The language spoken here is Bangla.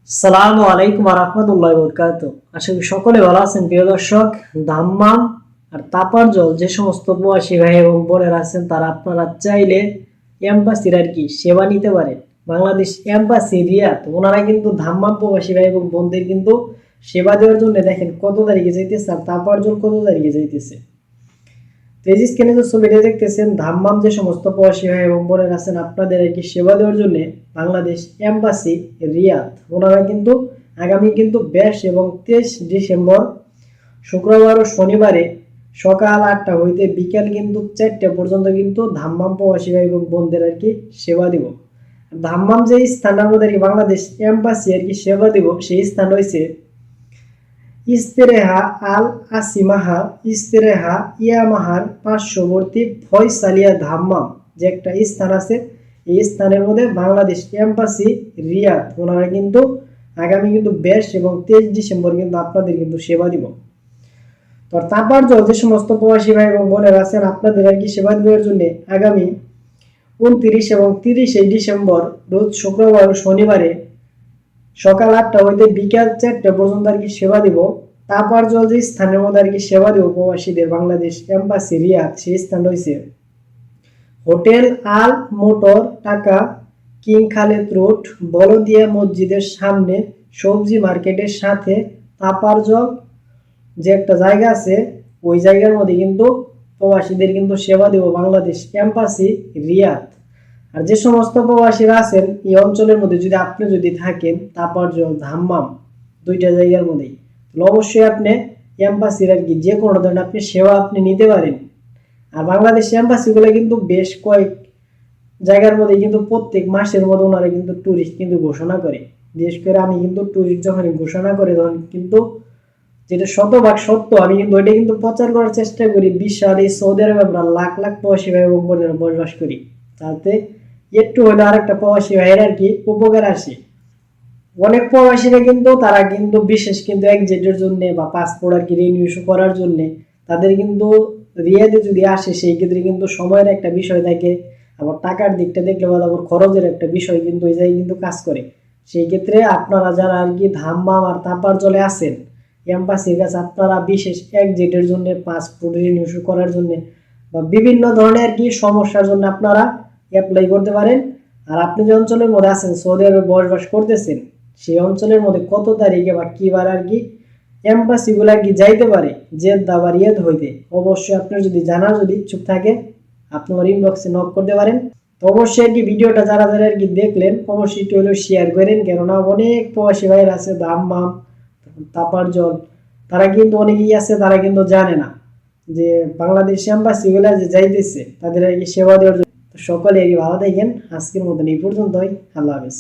আসসালামু আলাইকুম ওয়া রাহমাতুল্লাহি ওয়া বারাকাতুহু। আশা করি সকলে ভালো আছেন প্রিয় দর্শক। দাম্মাম আর তাপারজল যে সমস্ত প্রবাসী ভাই এবং বোনেরা আছেন তারা আপনারা চাইলে এম্বাসির আর কি সেবা নিতে পারেন। বাংলাদেশ এম্বাসি রিয়াদ ওনারা কিন্তু দাম্মাম প্রবাসী ভাই এবং বোনদের কিন্তু সেবা দেওয়ার জন্য দেখেন কত তারিখে যাইতেছে আর তাপারজল কত তারিখে যাইতেছে। তো এই যে স্ক্রিনে যে ছবিটা দেখতেছেন দাম্মাম যে সমস্ত প্রবাসী ভাই এবং বোনেরা আছেন আপনাদের আর কি সেবা দেওয়ার জন্য বাংলাদেশ এম্বাসি রিয়াদ ওনারা কিন্তু আগামী কিন্তু 22 এবং 23 ডিসেম্বর শুক্রবার ও শনিবারে সকাল 8টা হইতে বিকাল কিন্তু 4টা পর্যন্ত কিন্তু দাম্মাম প্রবাসী ভাই এবং বোনদের আর কি সেবা দিব। দাম্মাম যে স্থানের মধ্যে আর কি বাংলাদেশ এম্বাসি আর কি সেবা দিব সেই স্থান হয়েছে ইস্তেরেহা আল আসিমাহা ইস্তেরেহা ইয়ামাহার পার্শ্ববর্তী ফয়সালিয়া ধাম্মাম যে একটা স্থান আছে এই স্থানের মধ্যে বাংলাদেশ এম্বাসি রিয়াদ ওনারা কিন্তু আগামী কিন্তু 22 এবং 23 ডিসেম্বর কিন্তু আপনাদের কিন্তু সেবা দিব। তো তারপর যে সমস্ত প্রবাসী ভাই এবং বোনেরা আছেন আপনাদের আর কি সেবা দেওয়ার জন্য আগামী 29 এবং 30 ডিসেম্বর রোজ শুক্রবার ও শনিবারে সকাল 8টা হইতে বিকাল 4টা পর্যন্ত আর কি সেবা দিব। তারপর যে স্থানের মধ্যে আর কি সেবা দিব প্রবাসীদের বাংলাদেশ এম্বাসি রিয়াদ সেই স্থান রয়েছে হোটেল আল মোটর টাকা কিং খালেদ রোড বলদিয়া মসজিদের সামনে সবজি মার্কেটের সাথে তাপারজল যে একটা জায়গা আছে ওই জায়গার মধ্যে কিন্তু প্রবাসীদের কিন্তু সেবা দেব বাংলাদেশ এম্বাসি রিয়াদ। আর যে সমস্ত প্রবাসীরা আছেন এই অঞ্চলের মধ্যে যদি আপনি যদি থাকেন তাপারজল ধাম্মাম দুইটা জায়গার মধ্যেই অবশ্যই আপনি এম্বাসির আর কি যে কোনো ধরনের আপনি সেবা আপনি নিতে পারেন। আর বাংলাদেশ এম্বাসিগুলো কিন্তু বেশ কয়েক জায়গার মধ্যে কিন্তু প্রত্যেক মাসের মধ্যে ওনারা কিন্তু ট্যুরিস্ট কিন্তু ঘোষণা করে। বিশেষ করে আমি কিন্তু ট্যুরিস্ট যখন ঘোষণা করে তখন কিন্তু যেটা শতভাগ সত্য আমি কিন্তু ওইটা কিন্তু প্রচার করার চেষ্টা করি। বিশাল এই সৌদি আরবে আমরা লাখ লাখ প্রবাসী ভাই এবং বোনেরা বসবাস করি তাতে একটু হলে আর একটা প্রবাসী ভাইয়ের আর কি উপকার আসে। অনেক প্রবাসীরা কিন্তু তারা কিন্তু বিশেষ কিন্তু এক্সিটের জন্য বা পাসপোর্ট আর কি রিনিউ করার জন্য তাদের কিন্তু রিয়াদে যদি আসে সেই ক্ষেত্রে কিন্তু সময়ের একটা বিষয় থাকে, আবার টাকার দিকটা দেখলে বা আবার খরচের একটা বিষয় কিন্তু ওই জায়গায় কিন্তু কাজ করে। সেই ক্ষেত্রে আপনারা যারা আর কি ধাম্মাম আর তাপারজলে আছেন এম্বাসির কাছে আপনারা বিশেষ এক্সিটের জন্য পাসপোর্ট রিনিউ করার জন্য বা বিভিন্ন ধরনের কি সমস্যার জন্য আপনারা অ্যাপ্লাই করতে পারেন। আর আপনি যে অঞ্চলের মধ্যে আছেন সৌদি আরবে বসবাস করতেছেন সেই অঞ্চলের মধ্যে কত তারিখে বা কি বার আর কি এম্বাসিগুলো আর কি যাইতে পারে জেদ্দা বা রিয়াদ হইতে অবশ্যই আপনার যদি জানার যদি ইচ্ছুক থাকে আপনি আমার ইনবক্সে নক করতে পারেন। তো অবশ্যই আর কি ভিডিওটা যারা যারা আর কি দেখলেন অবশ্যই একটু হলেও শেয়ার করেন, কেননা অনেক প্রবাসী ভাইয়ের আছে দাম্মাম তাপারজল তারা কিন্তু অনেকেই আছে তারা কিন্তু জানে না যে বাংলাদেশ এম্বাসিগুলো যে যাইতেছে তাদের আর কি সেবা দেওয়ার জন্য। সকলে আর কি ভালো থাকেন, আজকের মতন এই পর্যন্তই, আল্লাহ হাফেজ।